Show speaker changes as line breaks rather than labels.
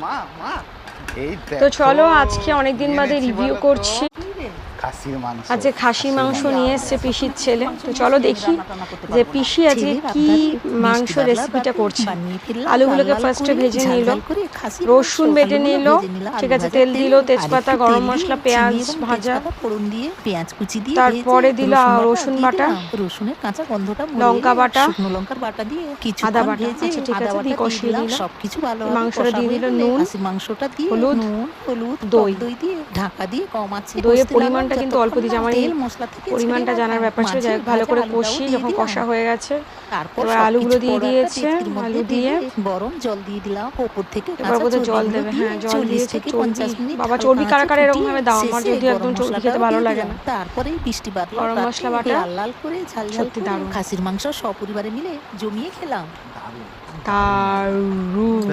মা মা এই
তো চলো আজকে অনেকদিন বাদে রিভিউ করছি।
খাসির মাংস,
আজকে খাসির মাংস নিয়ে এসছে পিসির ছেলে। তো চলো দেখি যে পিসি আজকে কি মাংস রেসিপিটা করছে। আলুগুলোকে ফার্স্টে ভেজে নিল, রসুন বেটে নিল, ঠিক আছে, তেল দিল, তেজপাতা, গরম মশলা, পেঁয়াজ ভাজা,
ফোড়ন দিয়ে পেঁয়াজ কুচি দিয়ে
তারপরে দিল রসুন বাটা,
রসুনের কাঁচা গন্ধটা
লঙ্কা বাটা,
শুকনো লঙ্কার বাটা দিয়ে কিছু
আদা বাটা, আচ্ছা ঠিক আছে, দিয়ে কষিয়ে নিল।
সবকিছু ভালো
মাংসটা দিয়ে দিল নুন,
মাংসটা দিয়ে
হলুদ,
হলুদ
দই
দিয়ে ঢাকা দিয়ে কম আছে।
দইয়ের পরিমাণটা কিন্তু অল্প দিয়েছে, আমার এই পরিমাণটা জানার ব্যাপার ছিল। যাই হোক ভালো করে কষি, যখন কষা হয়ে গেছে
তারপর
এবার আলুগুলো দিয়ে দিয়েছে, আলু দিয়ে
গরম জল দিয়ে দিলাম ওপর থেকে।
এবার বোধহয় জল দেবে, হ্যাঁ জল দিয়েছে। চর্বি, বাবা চর্বি কারা কারা এরকম ভাবে দাও, আমার যদি একদম চর্বি খেতে ভালো লাগে না।
তারপরে বৃষ্টি বাদল,
গরম মশলা বাটা,
লাল লাল করে ঝাল ঝাল
সত্যি দারুণ।
খাসির মাংস সপরিবারে মিলে জমিয়ে খেলাম।
দারুণ।